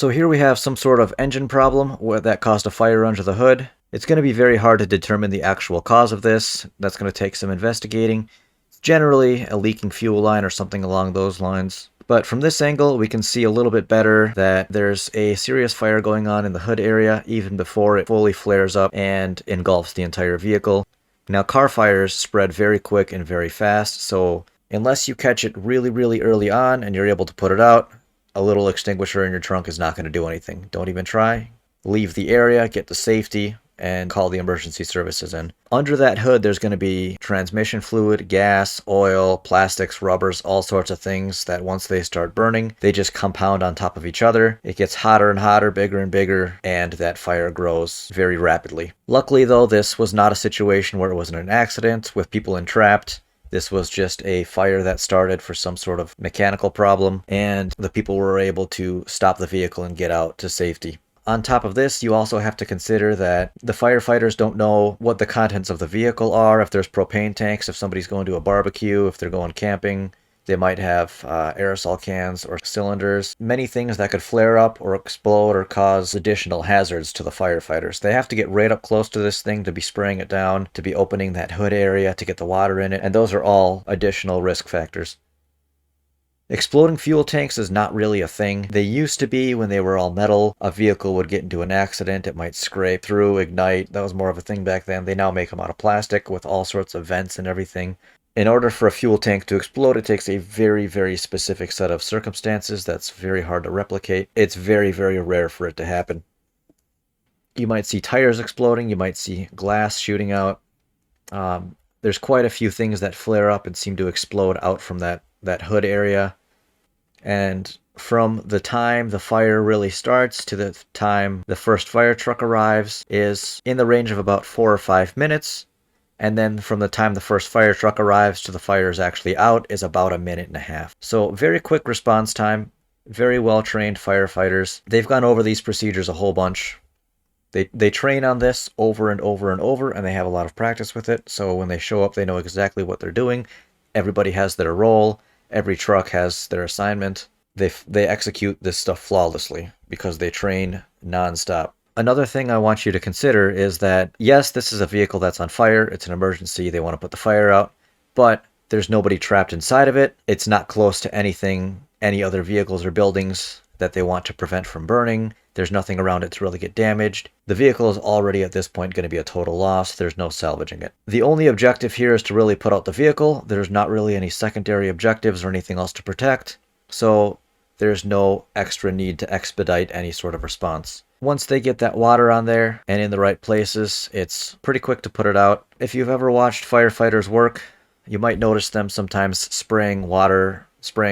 So here we have some sort of engine problem that caused a fire under the hood. It's going to be very hard to determine the actual cause of this. That's going to take some investigating. It's generally a leaking fuel line or something along those lines. But from this angle, we can see a little bit better that there's a serious fire going on in the hood area even before it fully flares up and engulfs the entire vehicle. Now, car fires spread very quick and very fast, so unless you catch it really, really early on and you're able to put it out, a little extinguisher in your trunk is not going to do anything. Don't even try. Leave the area, get to safety, and call the emergency services in. Under that hood, there's going to be transmission fluid, gas, oil, plastics, rubbers, all sorts of things that once they start burning, they just compound on top of each other. It gets hotter and hotter, bigger and bigger, and that fire grows very rapidly. Luckily, though, this was not a situation where it was an accident with people entrapped. This was just a fire that started for some sort of mechanical problem, and the people were able to stop the vehicle and get out to safety. On top of this, you also have to consider that the firefighters don't know what the contents of the vehicle are, if there's propane tanks, if somebody's going to a barbecue, if they're going camping. They might have aerosol cans or cylinders, many things that could flare up or explode or cause additional hazards to the firefighters. They have to get right up close to this thing to be spraying it down, to be opening that hood area to get the water in it, and those are all additional risk factors. Exploding fuel tanks is not really a thing. They used to be when they were all metal. A vehicle would get into an accident, it might scrape through, ignite. That was more of a thing back then. They now make them out of plastic with all sorts of vents and everything. In order for a fuel tank to explode, it takes a very, very specific set of circumstances that's very hard to replicate. It's very, very rare for it to happen. You might see tires exploding, you might see glass shooting out. There's quite a few things that flare up and seem to explode out from that hood area. And from the time the fire really starts to the time the first fire truck arrives is in the range of about 4 or 5 minutes. And then from the time the first fire truck arrives to the fire is actually out is about 1.5 minutes. So very quick response time, very well-trained firefighters. They've gone over these procedures a whole bunch. They train on this over and over and over, and they have a lot of practice with it. So when they show up, they know exactly what they're doing. Everybody has their role. Every truck has their assignment. They execute this stuff flawlessly because they train nonstop. Another thing I want you to consider is that, yes, this is a vehicle that's on fire. It's an emergency. They want to put the fire out, but there's nobody trapped inside of it. It's not close to anything, any other vehicles or buildings that they want to prevent from burning. There's nothing around it to really get damaged. The vehicle is already at this point going to be a total loss. There's no salvaging it. The only objective here is to really put out the vehicle. There's not really any secondary objectives or anything else to protect. So there's no extra need to expedite any sort of response. Once they get that water on there and in the right places, it's pretty quick to put it out. If you've ever watched firefighters work, you might notice them sometimes spraying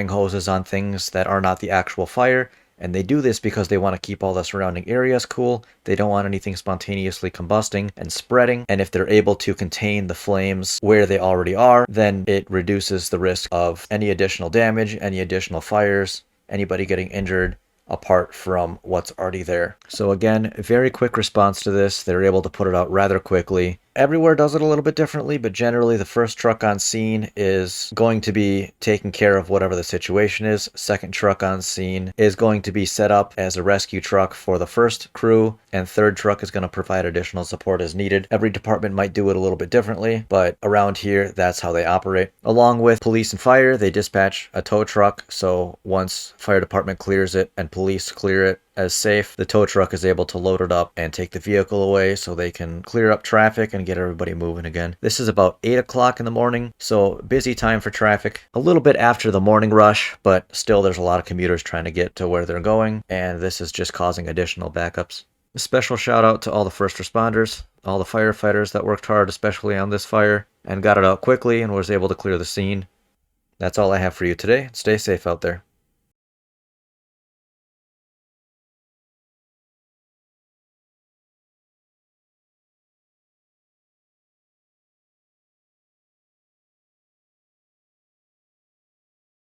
hoses on things that are not the actual fire. And they do this because they want to keep all the surrounding areas cool. They don't want anything spontaneously combusting and spreading. And if they're able to contain the flames where they already are, then it reduces the risk of any additional damage, any additional fires, anybody getting injured apart from what's already there. So again, very quick response to this. They're able to put it out rather quickly. Everywhere does it a little bit differently, but generally the first truck on scene is going to be taking care of whatever the situation is. Second truck on scene is going to be set up as a rescue truck for the first crew, and third truck is going to provide additional support as needed. Every department might do it a little bit differently, but around here, that's how they operate. Along with police and fire, they dispatch a tow truck, so once fire department clears it and police clear it as safe, the tow truck is able to load it up and take the vehicle away so they can clear up traffic and get everybody moving again. This is about 8 o'clock in the morning, so busy time for traffic. A little bit after the morning rush, but still there's a lot of commuters trying to get to where they're going, and this is just causing additional backups. A special shout out to all the first responders, all the firefighters that worked hard, especially on this fire, and got it out quickly and was able to clear the scene. That's all I have for you today. Stay safe out there.